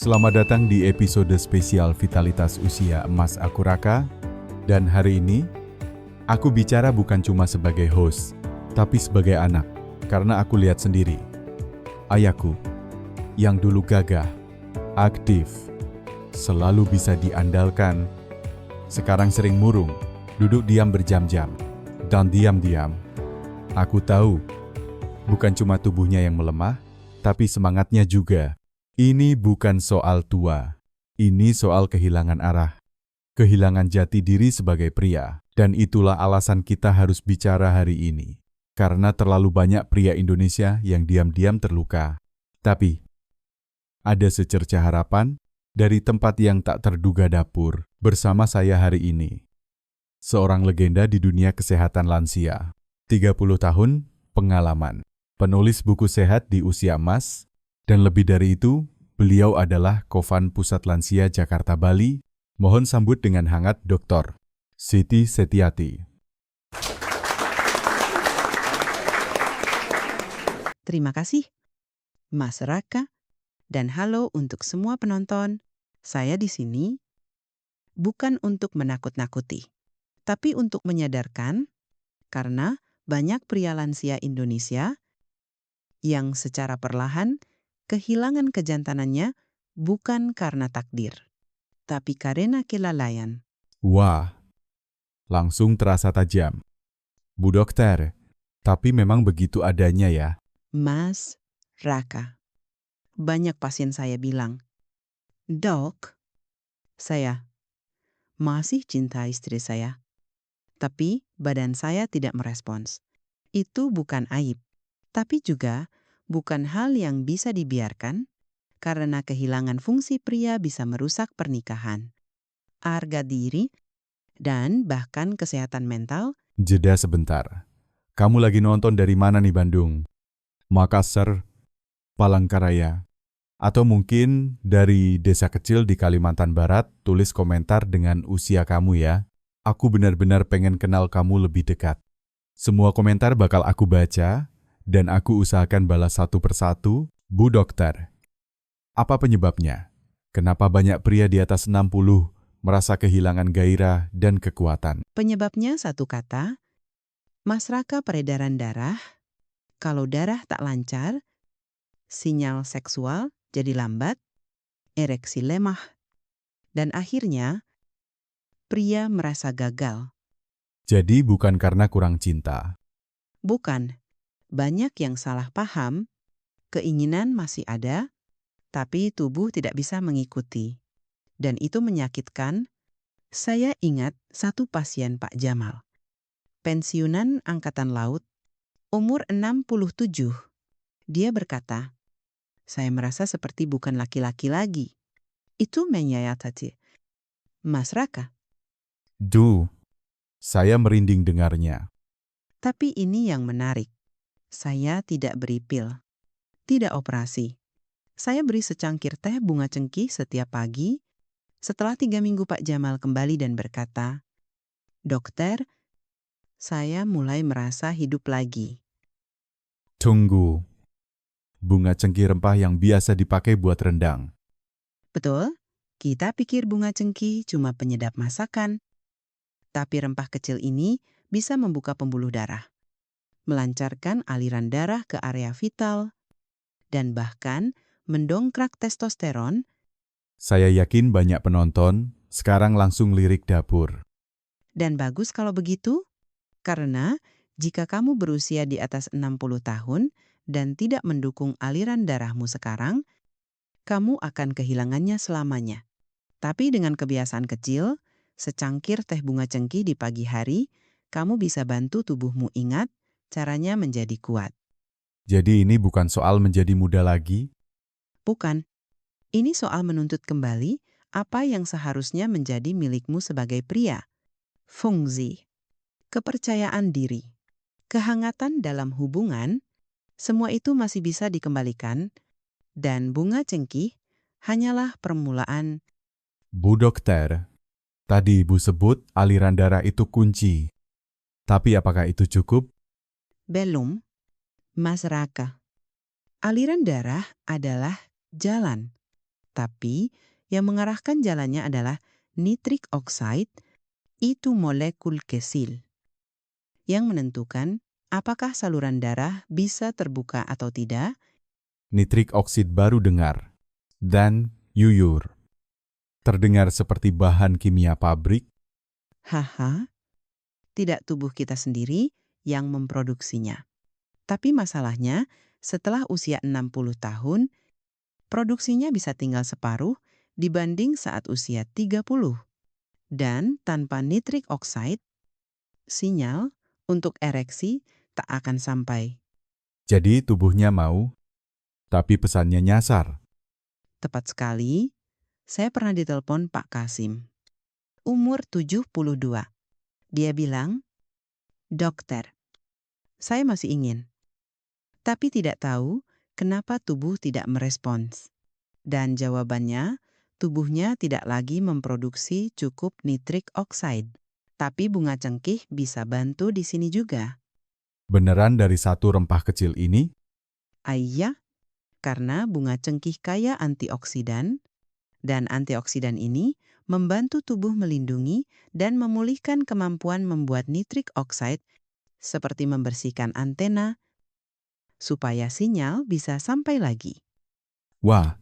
Selamat datang di episode spesial Vitalitas Usia Emas Aku Raka. Dan hari ini, aku bicara bukan cuma sebagai host, tapi sebagai anak. Karena aku lihat sendiri, ayahku, yang dulu gagah, aktif, selalu bisa diandalkan, sekarang sering murung, duduk diam berjam-jam, dan diam-diam. Aku tahu, bukan cuma tubuhnya yang melemah, tapi semangatnya juga. Ini bukan soal tua, ini soal kehilangan arah, kehilangan jati diri sebagai pria. Dan itulah alasan kita harus bicara hari ini. Karena terlalu banyak pria Indonesia yang diam-diam terluka. Tapi, ada secerca harapan dari tempat yang tak terduga dapur bersama saya hari ini. Seorang legenda di dunia kesehatan lansia, 30 tahun pengalaman, penulis buku sehat di usia emas, dan lebih dari itu, beliau adalah Kovan Pusat Lansia Jakarta Bali. Mohon sambut dengan hangat Dr. Siti Setiati. Terima kasih, Mas Raka, dan halo untuk semua penonton. Saya di sini bukan untuk menakut-nakuti, tapi untuk menyadarkan, karena banyak pria lansia Indonesia yang secara perlahan kehilangan kejantanannya bukan karena takdir, tapi karena kelalaian. Wah, langsung terasa tajam. Bu Dokter, tapi memang begitu adanya ya. Mas Raka, banyak pasien saya bilang, "Dok, saya masih cinta istri saya, tapi badan saya tidak merespons." Itu bukan aib, tapi juga bukan hal yang bisa dibiarkan karena kehilangan fungsi pria bisa merusak pernikahan, harga diri, dan bahkan kesehatan mental. Jeda sebentar. Kamu lagi nonton dari mana nih Bandung? Makassar, Palangkaraya, atau mungkin dari desa kecil di Kalimantan Barat? Tulis komentar dengan usia kamu ya. Aku benar-benar pengen kenal kamu lebih dekat. Semua komentar bakal aku baca, dan aku usahakan balas satu persatu. Bu Dokter, apa penyebabnya? Kenapa banyak pria di atas 60 merasa kehilangan gairah dan kekuatan? Penyebabnya satu kata, Mas Raka, peredaran darah. Kalau darah tak lancar, sinyal seksual jadi lambat, ereksi lemah, dan akhirnya pria merasa gagal. Jadi bukan karena kurang cinta. Bukan, banyak yang salah paham, keinginan masih ada, tapi tubuh tidak bisa mengikuti. Dan itu menyakitkan. Saya ingat satu pasien Pak Jamal, pensiunan Angkatan Laut, umur 67. Dia berkata, "Saya merasa seperti bukan laki-laki lagi." Itu menyayat. Mas Raka. Saya merinding dengarnya. Tapi ini yang menarik. Saya tidak beri pil, tidak operasi. Saya beri secangkir teh bunga cengkih setiap pagi. Setelah 3 minggu Pak Jamal kembali dan berkata, "Dokter, saya mulai merasa hidup lagi." Tunggu. Bunga cengkih rempah yang biasa dipakai buat rendang. Betul, kita pikir bunga cengkih cuma penyedap masakan. Tapi rempah kecil ini bisa membuka pembuluh darah, melancarkan aliran darah ke area vital, dan bahkan mendongkrak testosteron. Saya yakin banyak penonton sekarang langsung lirik dapur. Dan bagus kalau begitu, karena jika kamu berusia di atas 60 tahun dan tidak mendukung aliran darahmu sekarang, kamu akan kehilangannya selamanya. Tapi dengan kebiasaan kecil, secangkir teh bunga cengkih di pagi hari, kamu bisa bantu tubuhmu ingat caranya menjadi kuat. Jadi ini bukan soal menjadi muda lagi. Bukan. Ini soal menuntut kembali apa yang seharusnya menjadi milikmu sebagai pria. Fungsi, kepercayaan diri, kehangatan dalam hubungan, semua itu masih bisa dikembalikan, dan bunga cengkih hanyalah permulaan. Bu Dokter, tadi Ibu sebut aliran darah itu kunci. Tapi apakah itu cukup? Belum, Mas Raka. Aliran darah adalah jalan, Tapi yang mengarahkan jalannya adalah nitric oxide, itu molekul kesil yang menentukan apakah saluran darah bisa terbuka atau tidak. Nitrik oksid baru dengar. Dan yuyur. Terdengar seperti bahan kimia pabrik. Haha, tidak tubuh kita sendiri yang memproduksinya. Tapi masalahnya, setelah usia 60 tahun, produksinya bisa tinggal separuh dibanding saat usia 30. Dan tanpa nitric oxide, sinyal untuk ereksi tak akan sampai. Jadi tubuhnya mau, tapi pesannya nyasar. Tepat sekali, saya pernah ditelepon Pak Kasim. Umur 72. Dia bilang, "Dokter, saya masih ingin, tapi tidak tahu kenapa tubuh tidak merespons." Dan jawabannya, tubuhnya tidak lagi memproduksi cukup nitric oxide. Tapi bunga cengkih bisa bantu di sini juga. Beneran dari satu rempah kecil ini? Iya, karena bunga cengkih kaya antioksidan, dan antioksidan ini membantu tubuh melindungi dan memulihkan kemampuan membuat nitric oxide seperti membersihkan antena supaya sinyal bisa sampai lagi. Wah,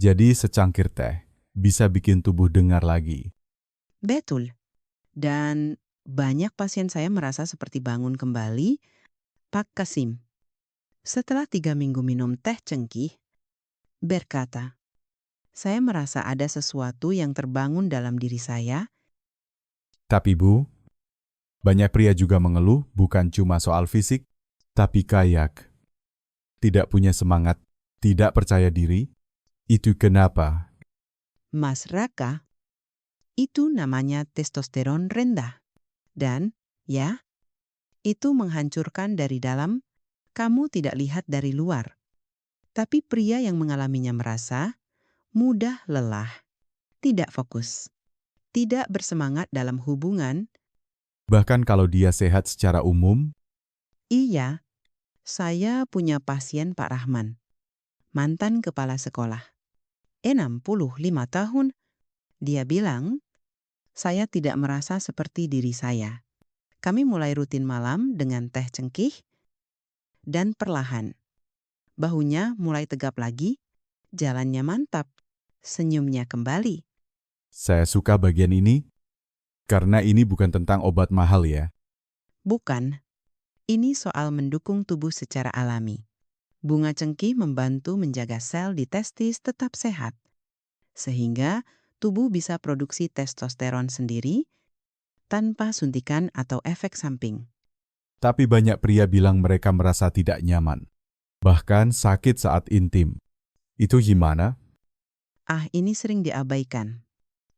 jadi secangkir teh bisa bikin tubuh dengar lagi. Betul. Dan banyak pasien saya merasa seperti bangun kembali. Pak Kasim, setelah 3 minggu minum teh cengkih, berkata, "Saya merasa ada sesuatu yang terbangun dalam diri saya." Tapi Bu, banyak pria juga mengeluh bukan cuma soal fisik, tapi kayak tidak punya semangat, tidak percaya diri. Itu kenapa? Mas Raka, itu namanya testosteron rendah. Dan, ya, itu menghancurkan dari dalam, kamu tidak lihat dari luar. Tapi pria yang mengalaminya merasa mudah lelah, tidak fokus, tidak bersemangat dalam hubungan. Bahkan kalau dia sehat secara umum, Iya, saya punya pasien Pak Rahman, mantan kepala sekolah. 65 tahun, dia bilang, "Saya tidak merasa seperti diri saya." Kami mulai rutin malam dengan teh cengkih, dan perlahan, bahunya mulai tegap lagi, jalannya mantap, senyumnya kembali. saya suka bagian ini karena ini bukan tentang obat mahal ya. Bukan, ini soal mendukung tubuh secara alami. Bunga cengkih membantu menjaga sel di testis tetap sehat, sehingga tubuh bisa produksi testosteron sendiri tanpa suntikan atau efek samping. Tapi banyak pria bilang mereka merasa tidak nyaman, bahkan sakit saat intim. Itu gimana? Ini sering diabaikan.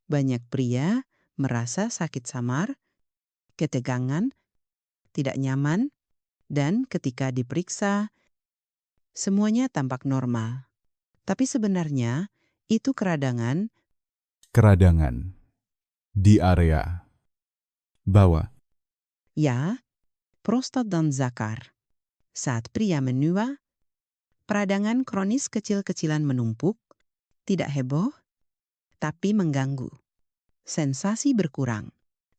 Banyak pria merasa sakit samar, ketegangan, tidak nyaman, dan ketika diperiksa, semuanya tampak normal. Tapi sebenarnya itu keradangan. Keradangan di area bawah. Ya, prostat dan zakar. Saat pria menua, peradangan kronis kecil-kecilan menumpuk, tidak heboh, tapi mengganggu. Sensasi berkurang,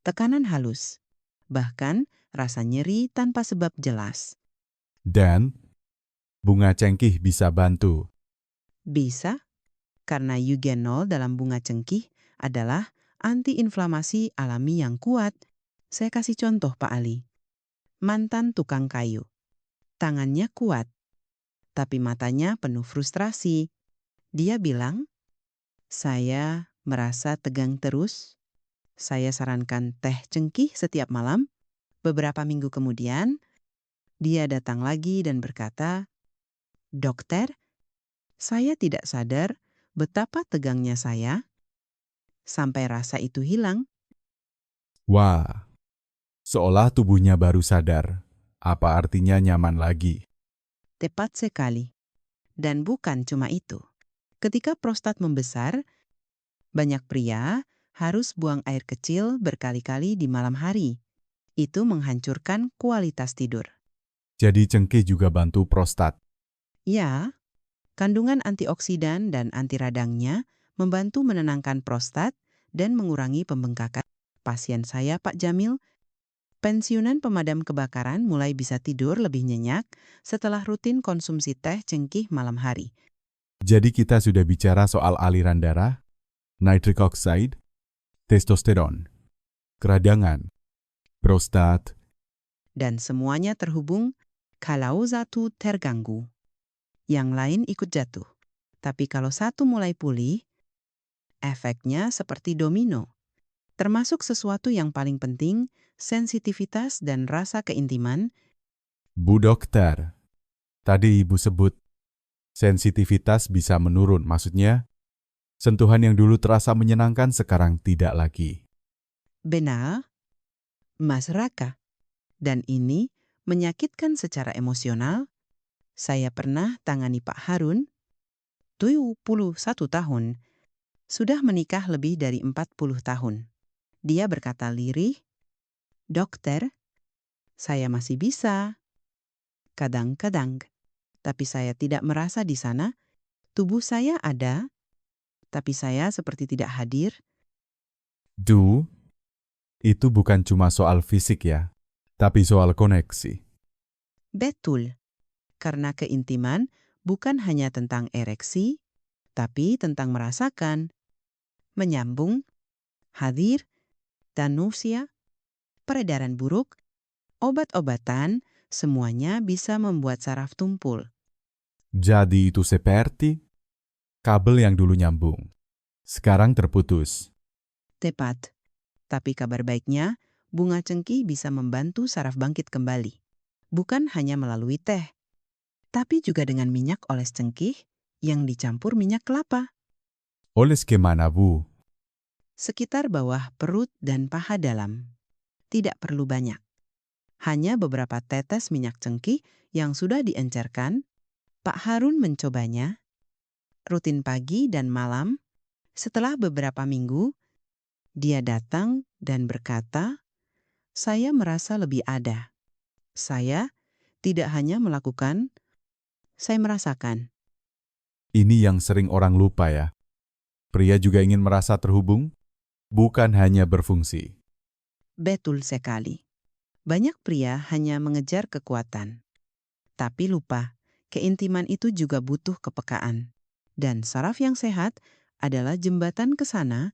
tekanan halus, bahkan rasa nyeri tanpa sebab jelas. Dan bunga cengkih bisa bantu. Bisa, karena eugenol dalam bunga cengkih adalah antiinflamasi alami yang kuat. Saya kasih contoh Pak Ali. Mantan tukang kayu. Tangannya kuat, tapi matanya penuh frustrasi. Dia bilang, "Saya merasa tegang terus." Saya sarankan teh cengkih setiap malam. Beberapa minggu kemudian, dia datang lagi dan berkata, "Dokter, saya tidak sadar betapa tegangnya saya sampai rasa itu hilang." Wah, seolah tubuhnya baru sadar. Apa artinya nyaman lagi? Tepat sekali. Dan bukan cuma itu. Ketika prostat membesar, banyak pria harus buang air kecil berkali-kali di malam hari. Itu menghancurkan kualitas tidur. Jadi cengkih juga bantu prostat. Ya, Kandungan antioksidan dan anti radangnya membantu menenangkan prostat dan mengurangi pembengkakan. Pasien saya, Pak Jamil, pensiunan pemadam kebakaran mulai bisa tidur lebih nyenyak setelah rutin konsumsi teh cengkih malam hari. Jadi kita sudah bicara soal aliran darah, nitric oxide, testosteron, keradangan, prostat, Dan semuanya terhubung kalau satu terganggu, yang lain ikut jatuh. Tapi kalau satu mulai pulih, efeknya seperti domino. Termasuk sesuatu yang paling penting, sensitivitas dan rasa keintiman. Bu dokter. Tadi Ibu sebut sensitivitas bisa menurun, maksudnya sentuhan yang dulu terasa menyenangkan sekarang tidak lagi. Benar, Mas Raka. Dan ini menyakitkan secara emosional. Saya pernah tangani Pak Harun, 71 tahun, sudah menikah lebih dari 40 tahun. Dia berkata lirih, "Dokter, saya masih bisa. Kadang-kadang, tapi saya tidak merasa di sana. Tubuh saya ada, tapi saya seperti tidak hadir." Itu bukan cuma soal fisik ya, tapi soal koneksi. Betul, karena keintiman bukan hanya tentang ereksi, tapi tentang merasakan, menyambung, hadir, dan usia, peredaran buruk, obat-obatan, semuanya bisa membuat saraf tumpul. Jadi itu seperti kabel yang dulu nyambung, sekarang terputus. Tepat. Tapi kabar baiknya, bunga cengkih bisa membantu saraf bangkit kembali. Bukan hanya melalui teh, tapi juga dengan minyak oles cengkih yang dicampur minyak kelapa. Oles kemana, Bu? Sekitar bawah perut dan paha dalam. Tidak perlu banyak. Hanya beberapa tetes minyak cengkih yang sudah diencerkan. Pak Harun mencobanya rutin pagi dan malam. Setelah beberapa minggu, dia datang dan berkata, "Saya merasa lebih ada. Saya tidak hanya melakukan, saya merasakan." Ini yang sering orang lupa ya. Pria juga ingin merasa terhubung, bukan hanya berfungsi. Betul sekali. Banyak pria hanya mengejar kekuatan. Tapi lupa, keintiman itu juga butuh kepekaan. Dan saraf yang sehat adalah jembatan ke sana.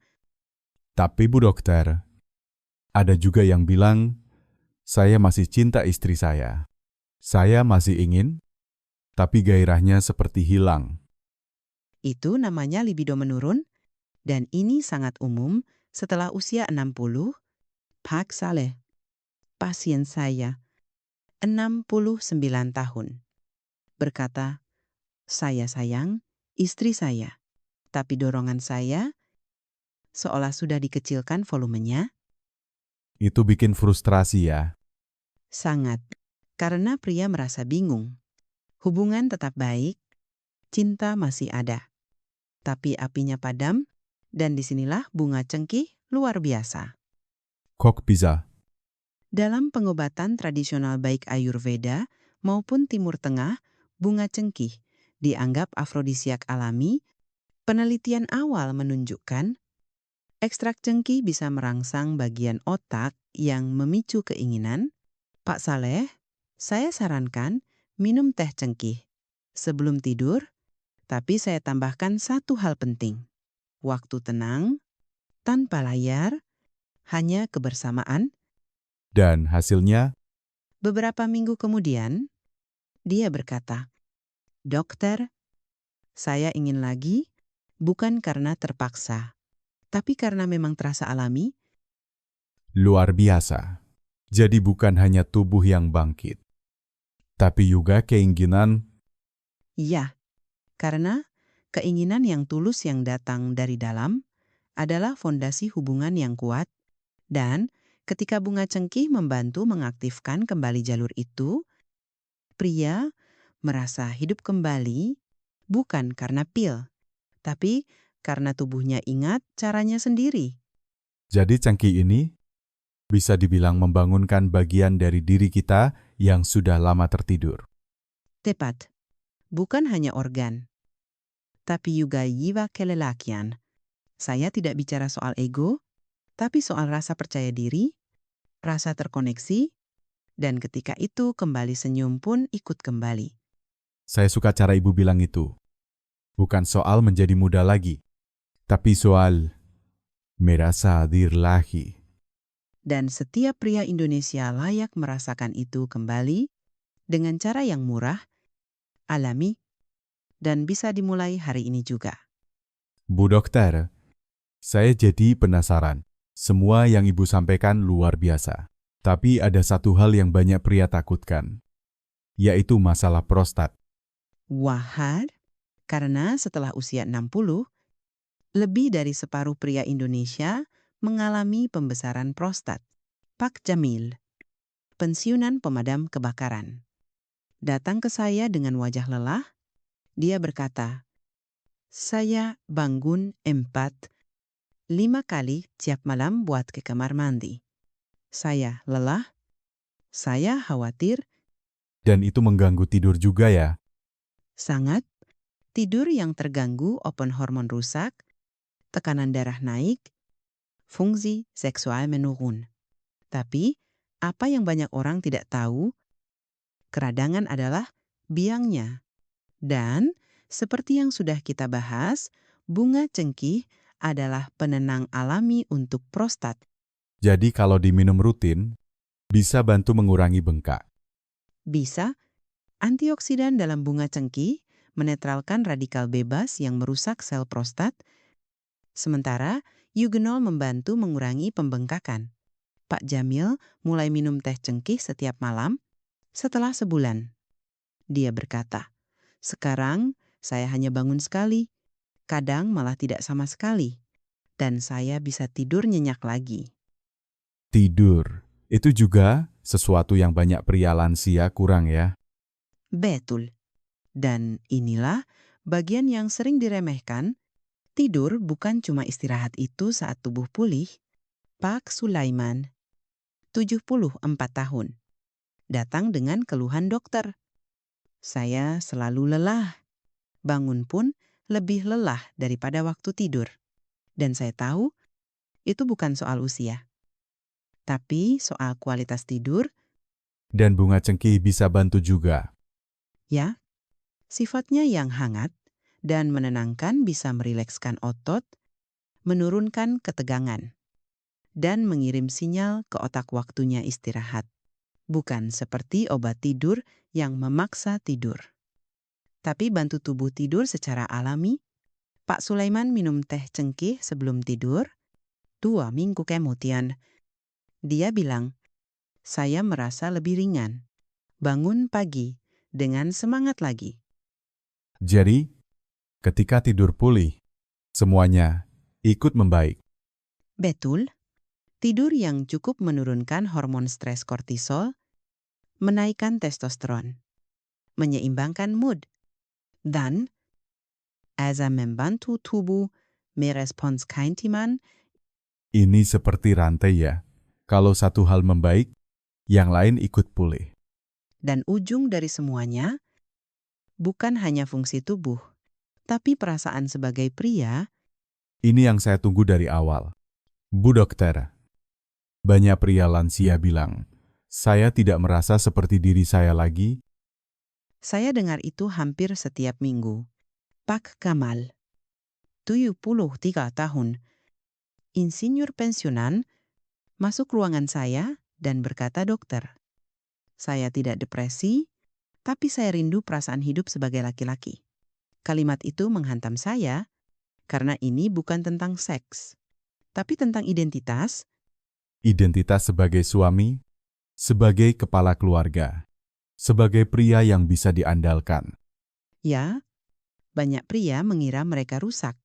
Tapi Bu Dokter, ada juga yang bilang, saya masih cinta istri saya. Saya masih ingin, tapi gairahnya seperti hilang. Itu namanya libido menurun. Dan ini sangat umum setelah usia 60. Pak Saleh, pasien saya, 69 tahun, berkata, "Saya sayang istri saya, tapi dorongan saya seolah sudah dikecilkan volumenya." Itu bikin frustrasi ya. Sangat, karena pria merasa bingung. Hubungan tetap baik, cinta masih ada, tapi apinya padam, dan disinilah bunga cengkih luar biasa. Kok bisa? Dalam pengobatan tradisional baik Ayurveda maupun Timur Tengah, bunga cengkih dianggap afrodisiak alami. Penelitian awal menunjukkan ekstrak cengkih bisa merangsang bagian otak yang memicu keinginan. Pak Saleh, saya sarankan minum teh cengkih sebelum tidur, tapi saya tambahkan satu hal penting. Waktu tenang, tanpa layar, hanya kebersamaan. Dan hasilnya, Beberapa minggu kemudian, dia berkata, "Dokter, saya ingin lagi, bukan karena terpaksa, tapi karena memang terasa alami." luar biasa. Jadi bukan hanya tubuh yang bangkit, tapi juga keinginan. Iya, karena keinginan yang tulus yang datang dari dalam adalah fondasi hubungan yang kuat, dan ketika bunga cengkih membantu mengaktifkan kembali jalur itu, pria merasa hidup kembali bukan karena pil, tapi karena tubuhnya ingat caranya sendiri. Jadi cengkih ini bisa dibilang membangunkan bagian dari diri kita yang sudah lama tertidur. Tepat, bukan hanya organ, tapi juga jiwa kelelakian. Saya tidak bicara soal ego, tapi soal rasa percaya diri, rasa terkoneksi, dan ketika itu kembali senyum pun ikut kembali. Saya suka cara ibu bilang itu. Bukan soal menjadi muda lagi, tapi soal merasa hadir lagi. Dan setiap pria Indonesia layak merasakan itu kembali dengan cara yang murah, alami, dan bisa dimulai hari ini juga. Bu Dokter, saya jadi penasaran. Semua yang ibu sampaikan luar biasa. Tapi ada satu hal yang banyak pria takutkan, yaitu masalah prostat. Wahad, karena setelah usia 60, lebih dari separuh pria Indonesia mengalami pembesaran prostat. Pak Jamil, pensiunan pemadam kebakaran, datang ke saya dengan wajah lelah. Dia berkata, "Saya bangun 4-5 kali tiap malam buat ke kamar mandi. Saya lelah, saya khawatir, Dan itu mengganggu tidur juga ya. sangat. Tidur yang terganggu, open hormon rusak, tekanan darah naik, fungsi seksual menurun. Tapi, apa yang banyak orang tidak tahu, keradangan adalah biangnya. Dan, seperti yang sudah kita bahas, bunga cengkih adalah penenang alami untuk prostat. Jadi kalau diminum rutin, bisa bantu mengurangi bengkak. Bisa, antioksidan dalam bunga cengkih menetralkan radikal bebas yang merusak sel prostat, sementara eugenol membantu mengurangi pembengkakan. Pak Jamil mulai minum teh cengkih setiap malam setelah sebulan. Dia berkata, "Sekarang saya hanya bangun sekali, kadang malah tidak sama sekali, dan saya bisa tidur nyenyak lagi." Tidur, itu juga sesuatu yang banyak pria lansia kurang ya. Betul. Dan inilah bagian yang sering diremehkan. Tidur bukan cuma istirahat itu saat tubuh pulih. Pak Sulaiman, 74 tahun, datang dengan keluhan dokter. "Saya selalu lelah. Bangun pun lebih lelah daripada waktu tidur. Dan saya tahu itu bukan soal usia, tapi soal kualitas tidur, Dan bunga cengkih bisa bantu juga. ya. Sifatnya yang hangat dan menenangkan bisa merilekskan otot, menurunkan ketegangan, dan mengirim sinyal ke otak waktunya istirahat. Bukan seperti obat tidur yang memaksa tidur, tapi bantu tubuh tidur secara alami. Pak Sulaiman minum teh cengkih sebelum tidur. 2 minggu kemudian, dia bilang, "Saya merasa lebih ringan. Bangun pagi dengan semangat lagi." Jadi, ketika tidur pulih, semuanya ikut membaik. Betul, tidur yang cukup menurunkan hormon stres kortisol, menaikkan testosteron, menyeimbangkan mood, dan asa membantu tubuh merespons keинtiman. Ini seperti rantai ya. Kalau satu hal membaik, yang lain ikut pulih. Dan ujung dari semuanya, bukan hanya fungsi tubuh, tapi perasaan sebagai pria. Ini yang saya tunggu dari awal. Bu Dokter, banyak pria lansia bilang, saya tidak merasa seperti diri saya lagi. Saya dengar itu hampir setiap minggu. Pak Kamal, 73 tahun, insinyur pensiunan, masuk ruangan saya dan berkata, "Dokter, saya tidak depresi, tapi saya rindu perasaan hidup sebagai laki-laki." Kalimat itu menghantam saya karena ini bukan tentang seks, tapi tentang identitas. Identitas sebagai suami, sebagai kepala keluarga, sebagai pria yang bisa diandalkan. Ya, banyak pria mengira mereka rusak,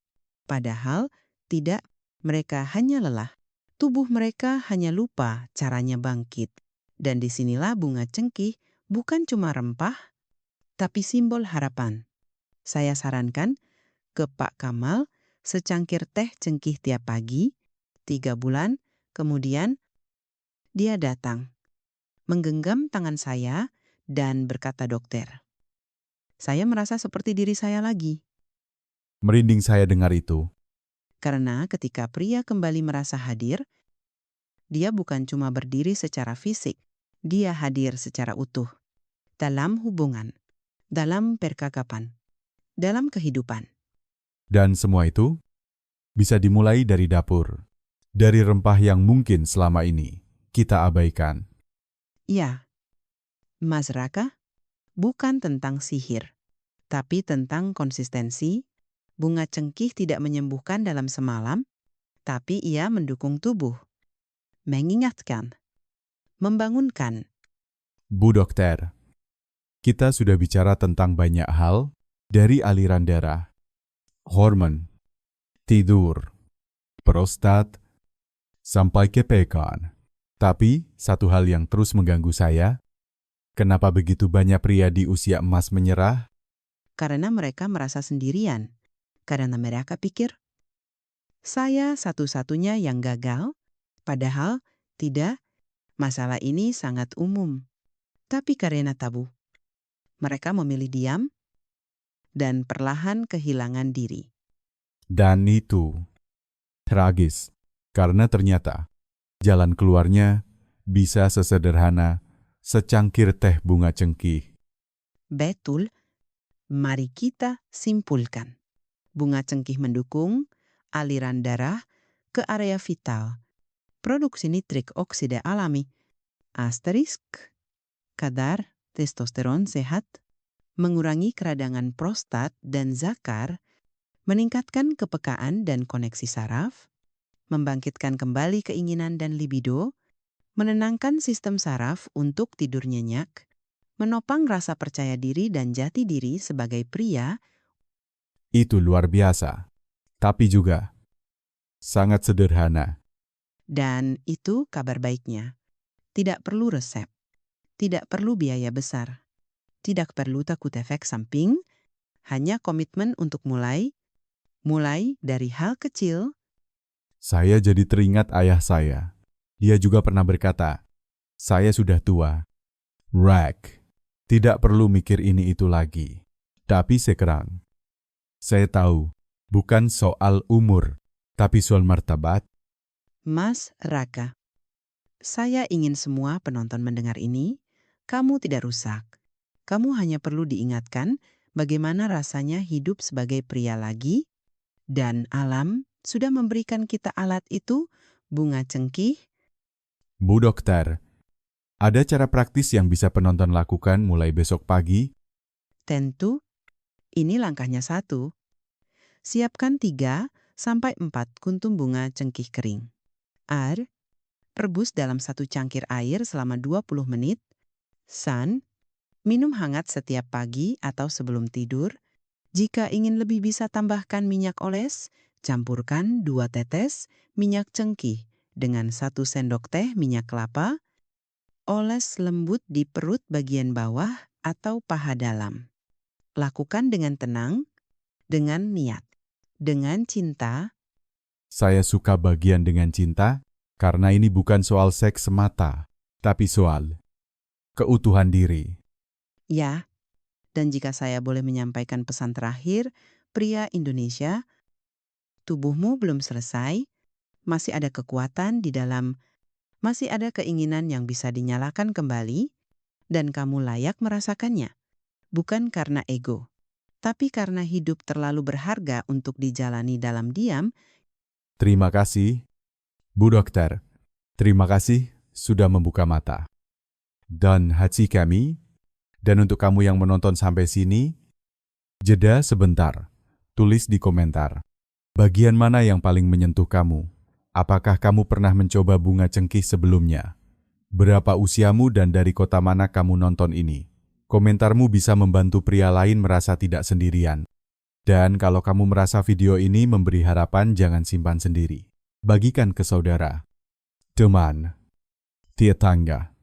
padahal tidak, mereka hanya lelah. Tubuh mereka hanya lupa caranya bangkit. Dan disinilah bunga cengkih bukan cuma rempah, tapi simbol harapan. Saya sarankan ke Pak Kamal secangkir teh cengkih tiap pagi. 3 bulan kemudian dia datang, menggenggam tangan saya dan berkata, "Dokter, saya merasa seperti diri saya lagi." Merinding saya dengar itu. Karena ketika pria kembali merasa hadir, dia bukan cuma berdiri secara fisik, dia hadir secara utuh. Dalam hubungan, dalam percakapan, dalam kehidupan. Dan semua itu bisa dimulai dari dapur. Dari rempah yang mungkin selama ini kita abaikan. Ya, Mas Raka, bukan tentang sihir, tapi tentang konsistensi. Bunga cengkih tidak menyembuhkan dalam semalam, tapi ia mendukung tubuh, mengingatkan, membangunkan. Bu Dokter, kita sudah bicara tentang banyak hal, dari aliran darah, hormon, tidur, prostat, sampai ke pekan. Tapi, satu hal yang terus mengganggu saya, kenapa begitu banyak pria di usia emas menyerah? Karena mereka merasa sendirian, karena mereka pikir, saya satu-satunya yang gagal, padahal tidak, masalah ini sangat umum. Tapi karena tabu, mereka memilih diam dan perlahan kehilangan diri. Dan itu tragis, karena ternyata jalan keluarnya bisa sesederhana secangkir teh bunga cengkih. Betul, mari kita simpulkan. Bunga cengkih mendukung aliran darah ke area vital, produksi nitrik oksida alami, asterisk, kadar testosteron sehat, mengurangi keradangan prostat dan zakar, meningkatkan kepekaan dan koneksi saraf, membangkitkan kembali keinginan dan libido, menenangkan sistem saraf untuk tidur nyenyak, menopang rasa percaya diri dan jati diri sebagai pria. Itu luar biasa, tapi juga sangat sederhana. Dan itu kabar baiknya. Tidak perlu resep, tidak perlu biaya besar, tidak perlu takut efek samping, hanya komitmen untuk mulai dari hal kecil. Saya jadi teringat ayah saya. Dia juga pernah berkata, saya sudah tua. Rack, tidak perlu mikir ini itu lagi. Tapi sekarang, saya tahu, bukan soal umur, tapi soal martabat. Mas Raka, saya ingin semua penonton mendengar ini, kamu tidak rusak. Kamu hanya perlu diingatkan bagaimana rasanya hidup sebagai pria lagi, dan alam sudah memberikan kita alat itu, bunga cengkih. Bu Dokter, ada cara praktis yang bisa penonton lakukan mulai besok pagi? Tentu, ini langkahnya 1. Siapkan 3-4 kuntum bunga cengkih kering. Rebus dalam 1 cangkir air selama 20 menit. Minum hangat setiap pagi atau sebelum tidur. Jika ingin lebih bisa tambahkan minyak oles, campurkan 2 tetes minyak cengkih dengan 1 sendok teh minyak kelapa. Oles lembut di perut bagian bawah atau paha dalam. Lakukan dengan tenang, dengan niat, dengan cinta. Saya suka bagian dengan cinta, karena ini bukan soal seks semata, tapi soal keutuhan diri. Ya, dan jika saya boleh menyampaikan pesan terakhir, pria Indonesia, tubuhmu belum selesai, masih ada kekuatan di dalam, masih ada keinginan yang bisa dinyalakan kembali, dan kamu layak merasakannya. Bukan karena ego, tapi karena hidup terlalu berharga untuk dijalani dalam diam. Terima kasih, Bu Dokter. Terima kasih sudah membuka mata dan hati kami. Dan untuk kamu yang menonton sampai sini, jeda sebentar. Tulis di komentar. Bagian mana yang paling menyentuh kamu? Apakah kamu pernah mencoba bunga cengkih sebelumnya? Berapa usiamu dan dari kota mana kamu nonton ini? Komentarmu bisa membantu pria lain merasa tidak sendirian. Dan kalau kamu merasa video ini memberi harapan, jangan simpan sendiri. Bagikan ke saudara, teman, tetangga,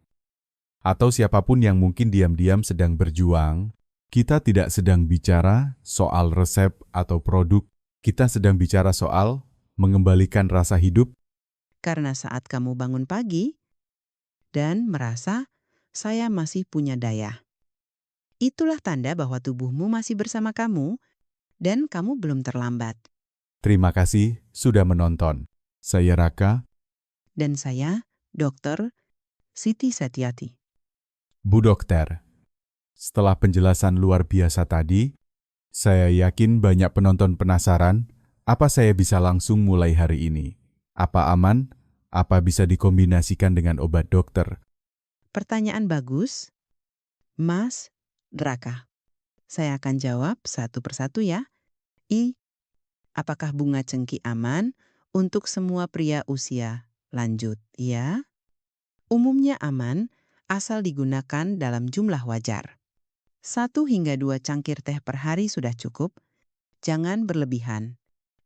atau siapapun yang mungkin diam-diam sedang berjuang. Kita tidak sedang bicara soal resep atau produk, kita sedang bicara soal mengembalikan rasa hidup. Karena saat kamu bangun pagi dan merasa, saya masih punya daya. Itulah tanda bahwa tubuhmu masih bersama kamu Dan kamu belum terlambat. Terima kasih sudah menonton. Saya Raka. Dan saya, Dr. Siti Satyati. Bu Dokter, setelah penjelasan luar biasa tadi, saya yakin banyak penonton penasaran apa saya bisa langsung mulai hari ini. Apa aman? Apa bisa dikombinasikan dengan obat dokter? Pertanyaan bagus, Mas Raka. Saya akan jawab satu persatu ya. Apakah bunga cengkih aman untuk semua pria usia lanjut? Ya. Umumnya aman asal digunakan dalam jumlah wajar. 1 hingga 2 cangkir teh per hari sudah cukup. Jangan berlebihan.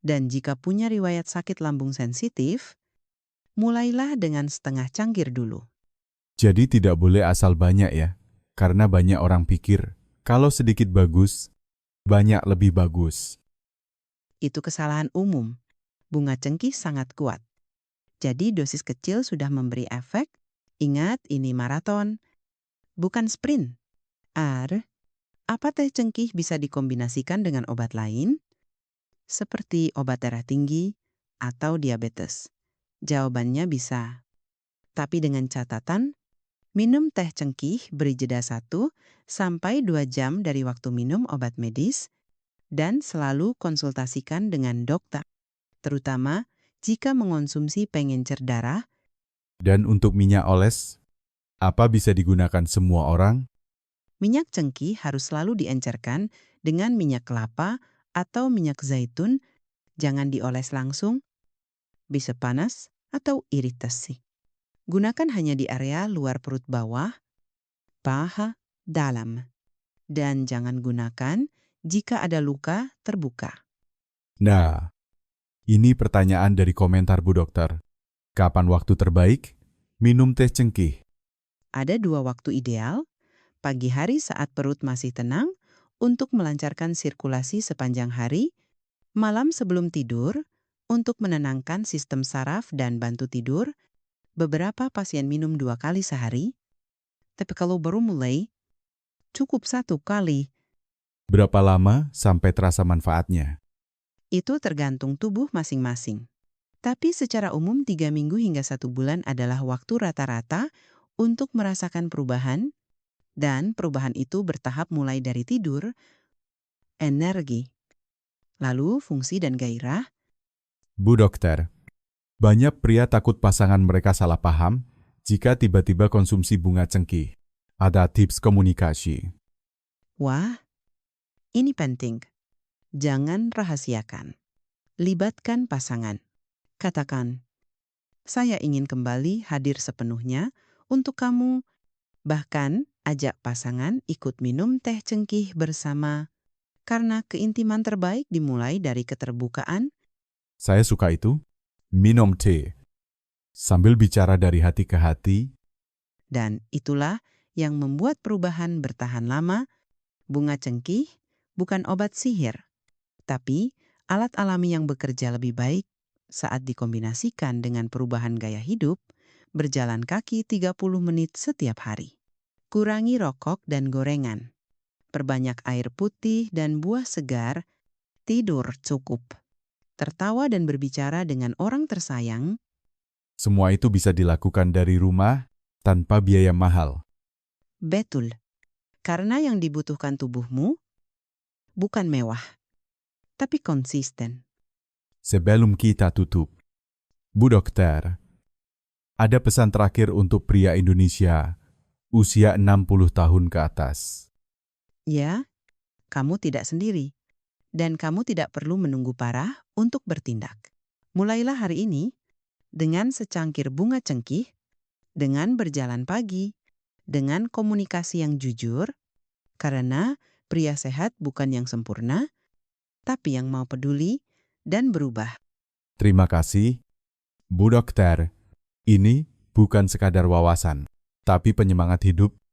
Dan jika punya riwayat sakit lambung sensitif, mulailah dengan setengah cangkir dulu. Jadi tidak boleh asal banyak ya, karena banyak orang pikir kalau sedikit bagus, banyak lebih bagus. Itu kesalahan umum. Bunga cengkih sangat kuat. Jadi dosis kecil sudah memberi efek. Ingat, ini maraton, bukan sprint. Apa teh cengkih bisa dikombinasikan dengan obat lain? Seperti obat darah tinggi atau diabetes? Jawabannya bisa. Tapi dengan catatan, minum teh cengkih beri jeda 1 sampai 2 jam dari waktu minum obat medis dan selalu konsultasikan dengan dokter. Terutama jika mengonsumsi pengencer darah. Dan untuk minyak oles, apa bisa digunakan semua orang? Minyak cengkih harus selalu diencerkan dengan minyak kelapa atau minyak zaitun. Jangan dioles langsung, bisa panas atau iritasi. Gunakan hanya di area luar perut bawah, paha, dalam. Dan jangan gunakan jika ada luka terbuka. Nah, ini pertanyaan dari komentar Bu Dokter. Kapan waktu terbaik minum teh cengkih? Ada 2 waktu ideal. Pagi hari saat perut masih tenang untuk melancarkan sirkulasi sepanjang hari, malam sebelum tidur untuk menenangkan sistem saraf dan bantu tidur. Beberapa pasien minum 2 kali sehari, tapi kalau baru mulai, cukup 1 kali. Berapa lama sampai terasa manfaatnya? Itu tergantung tubuh masing-masing. Tapi secara umum 3 minggu hingga 1 bulan adalah waktu rata-rata untuk merasakan perubahan. Dan perubahan itu bertahap mulai dari tidur, energi, lalu fungsi dan gairah. Bu Dokter, banyak pria takut pasangan mereka salah paham jika tiba-tiba konsumsi bunga cengkih. Ada tips komunikasi. Wah, ini penting. Jangan rahasiakan. Libatkan pasangan. Katakan, saya ingin kembali hadir sepenuhnya untuk kamu. Bahkan, ajak pasangan ikut minum teh cengkih bersama. Karena keintiman terbaik dimulai dari keterbukaan. Saya suka itu. Minum teh. Sambil bicara dari hati ke hati. Dan itulah yang membuat perubahan bertahan lama. Bunga cengkih bukan obat sihir, tapi alat alami yang bekerja lebih baik saat dikombinasikan dengan perubahan gaya hidup, berjalan kaki 30 menit setiap hari. Kurangi rokok dan gorengan. Perbanyak air putih dan buah segar. Tidur cukup. Tertawa dan berbicara dengan orang tersayang. Semua itu bisa dilakukan dari rumah tanpa biaya mahal. Betul. Karena yang dibutuhkan tubuhmu bukan mewah, tapi konsisten. Sebelum kita tutup, Bu Dokter, ada pesan terakhir untuk pria Indonesia usia 60 tahun ke atas. Ya, kamu tidak sendiri. Dan kamu tidak perlu menunggu parah untuk bertindak. Mulailah hari ini dengan secangkir bunga cengkih, dengan berjalan pagi, dengan komunikasi yang jujur, karena pria sehat bukan yang sempurna, tapi yang mau peduli dan berubah. Terima kasih, Bu Dokter. Ini bukan sekadar wawasan, tapi penyemangat hidup